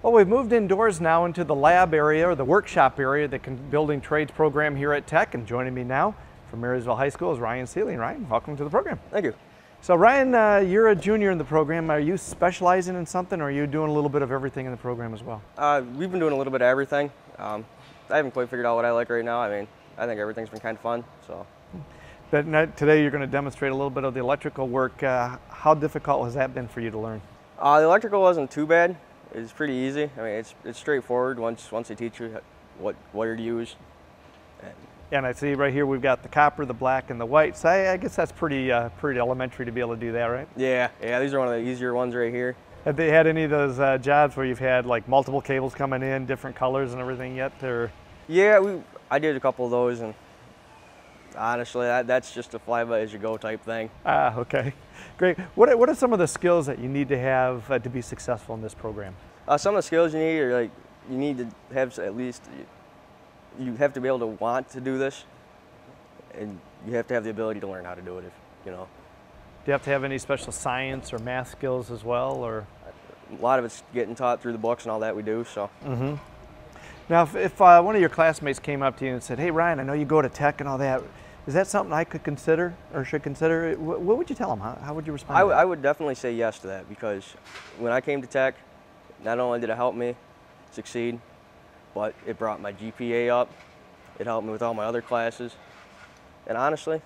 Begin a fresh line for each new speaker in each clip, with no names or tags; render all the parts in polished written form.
Well, we've moved indoors now into the lab area or the workshop area, the building trades program here at Tech. And joining me now from Marysville High School is Ryan Seeley. Ryan, welcome to the program.
Thank you.
So Ryan, you're a junior in the program. Are you specializing in something, or are you doing a little bit of everything in the program as well?
We've been doing a little bit of everything. I haven't quite figured out what I like right now. I mean, I think everything's been kind of fun. So.
But today you're going to demonstrate a little bit of the electrical work. How difficult has that been for you to learn?
The electrical wasn't too bad. It's pretty easy. I mean, it's straightforward once they teach you what wire to use.
And I see right here we've got the copper, the black, and the white. So I guess that's pretty elementary to be able to do that, right?
Yeah. These are one of the easier ones right here.
Have they had any of those jobs where you've had like multiple cables coming in, different colors and everything yet? Or?
Yeah, I did a couple of those, and honestly, that's just a fly-by-as-you-go type thing.
Ah, okay. Great. What are some of the skills that you need to have to be successful in this program?
Some of the skills you need are like, you need to have at least, you have to be able to want to do this, and you have to have the ability to learn how to do it, you know.
Do you have to have any special science or math skills as well, or?
A lot of it's getting taught through the books and all that we do, so.
Mm-hmm. Now, if one of your classmates came up to you and said, "Hey, Ryan, I know you go to Tech and all that. Is that something I could consider or should consider?" What would you tell them? How would you respond?
I would definitely say yes to that, because when I came to Tech, not only did it help me succeed, but it brought my GPA up. It helped me with all my other classes. And honestly,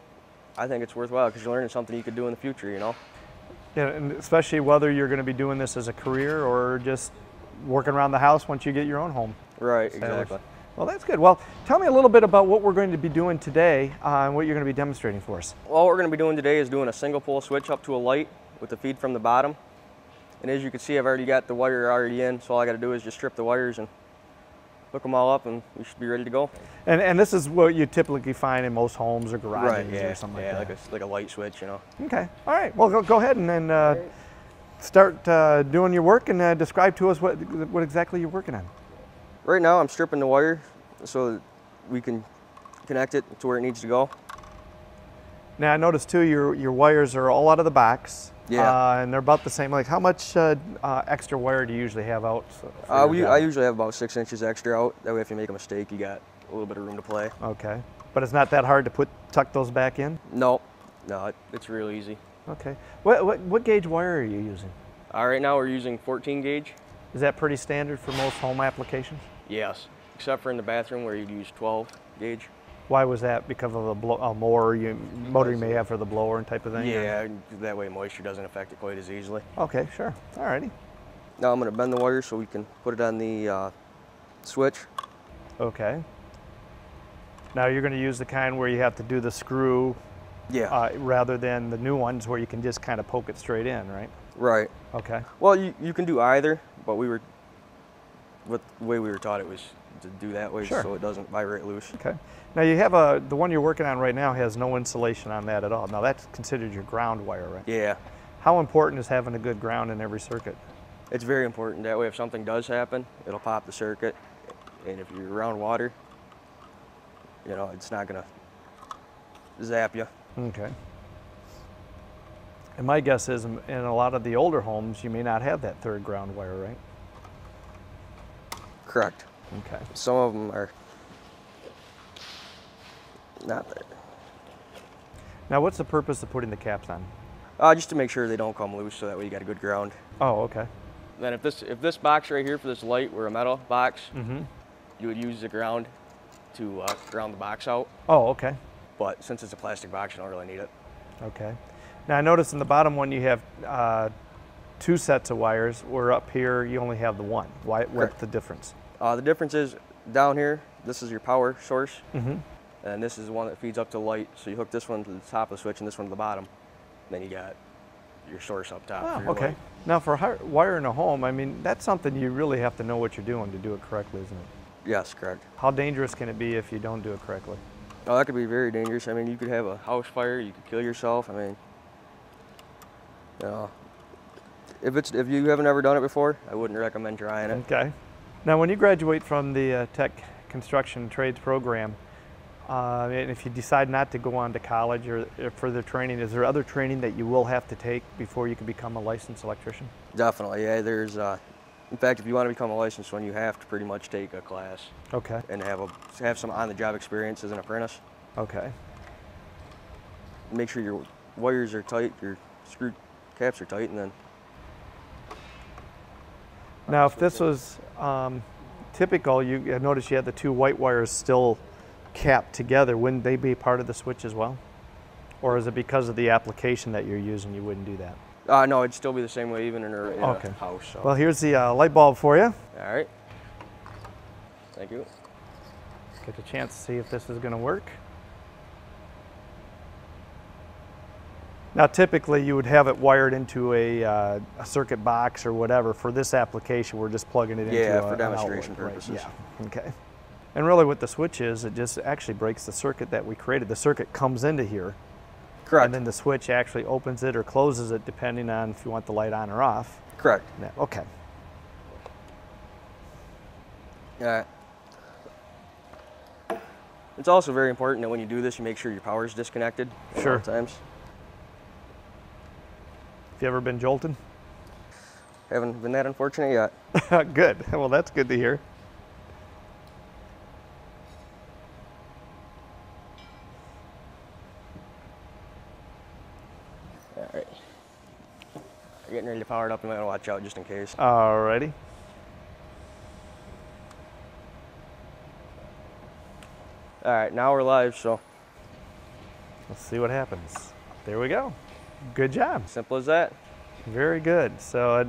I think it's worthwhile because you're learning something you could do in the future, you know?
Yeah, and especially whether you're going to be doing this as a career or just working around the house once you get your own home.
Right, exactly.
Well, that's good. Well, tell me a little bit about what we're going to be doing today and what you're going to be demonstrating for us.
Well, what we're going to be doing today is doing a single pole switch up to a light with the feed from the bottom. And as you can see, I've already got the wire already in, so all I got to do is just strip the wires and hook them all up, and we should be ready to go. And this is what you typically find in most homes or garages, or something like that. Like a light switch, you know.
Okay. All right. Well, go ahead and then start doing your work and describe to us what exactly you're working on.
Right now, I'm stripping the wire so that we can connect it to where it needs to go.
Now, I noticed too your wires are all out of the box.
Yeah.
And they're about the same. Like, how much extra wire do you usually have out?
I usually have about 6 inches extra out. That way, if you make a mistake, you got a little bit of room to play.
Okay. But it's not that hard to tuck those back in?
No, it's real easy.
Okay. What gauge wire are you using?
Right now, we're using 14 gauge.
Is that pretty standard for most home applications?
Yes, except for in the bathroom where you'd use 12 gauge.
Why was that? Because of the motor you may have for the blower and type of thing?
Yeah, that way moisture doesn't affect it quite as easily.
Okay, sure. All righty.
Now I'm going to bend the wire so we can put it on the switch.
Okay. Now you're going to use the kind where you have to do the screw, rather than the new ones where you can just kind of poke it straight in, right?
Right.
Okay.
Well, you can do either, but the way we were taught it was to do that way, so it doesn't vibrate loose.
Okay. Now you have the one you're working on right now has no insulation on that at all. Now that's considered your ground wire, right?
Yeah.
How important is having a good ground in every circuit?
It's very important. That way if something does happen, it'll pop the circuit. And if you're around water, you know, it's not gonna zap you.
Okay. And my guess is in a lot of the older homes, you may not have that third ground wire, right?
Correct.
Okay.
Some of them are not there.
Now, what's the purpose of putting the caps on?
Just to make sure they don't come loose, so that way you got a good ground.
Oh, okay.
Then if this box right here for this light were a metal box, you would use the ground to ground the box out.
Oh, okay.
But since it's a plastic box, you don't really need it.
Okay. Now, I noticed in the bottom one you have 2 sets of wires, where up here you only have the one. What's the difference?
The difference is down here, this is your power source, and this is the one that feeds up to the light. So you hook this one to the top of the switch and this one to the bottom. Then you got your source up top.
Oh, okay. Light. Now, for wiring a home, I mean, that's something you really have to know what you're doing to do it correctly, isn't it?
Yes, correct.
How dangerous can it be if you don't do it correctly?
Oh, that could be very dangerous. I mean, you could have a house fire, you could kill yourself. I mean, you know, if you haven't ever done it before, I wouldn't recommend trying it.
Okay. Now, when you graduate from the Tech Construction Trades program, and if you decide not to go on to college or further training, is there other training that you will have to take before you can become a licensed electrician?
Definitely, yeah. There's In fact, if you want to become a licensed one, you have to pretty much take a class
Okay.
and have some on-the-job experience as an apprentice.
Okay.
Make sure your wires are tight, your screw caps are tight, and then.
Now, if this was typical, I noticed you had the two white wires still capped together. Wouldn't they be part of the switch as well? Or is it because of the application that you're using you wouldn't do that?
No, it'd still be the same way even in a house. So.
Well, here's the light bulb for you.
All right. Thank you.
Get a chance to see if this is going to work. Now, typically you would have it wired into a circuit box or whatever. For this application, we're just plugging it into
for demonstration
outlet,
purposes.
Right? Yeah. Okay. And really, what the switch is, it just actually breaks the circuit that we created. The circuit comes into here.
Correct.
And then the switch actually opens it or closes it depending on if you want the light on or off.
Correct.
Okay.
All right. It's also very important that when you do this, you make sure your power is disconnected at all times.
Have you ever been jolted?
Haven't been that unfortunate yet.
Good. Well, that's good to hear.
All right. You're getting ready to power it up. You might want to watch out just in case.
Alrighty.
All right, now we're live, so.
Let's see what happens. There we go. Good job.
Simple as that.
Very good. So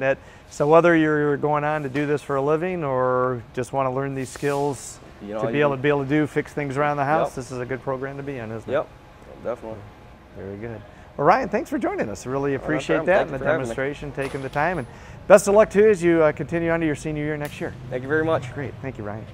whether you're going on to do this for a living or just want to learn these skills to be able to do fix things around the house, this is a good program to be in, isn't it?
Yep, definitely.
Very good. Well, Ryan, thanks for joining us. Really appreciate that and the demonstration, taking the time, and best of luck to you as you continue on to your senior year next year.
Thank you very much.
Great. Thank you, Ryan.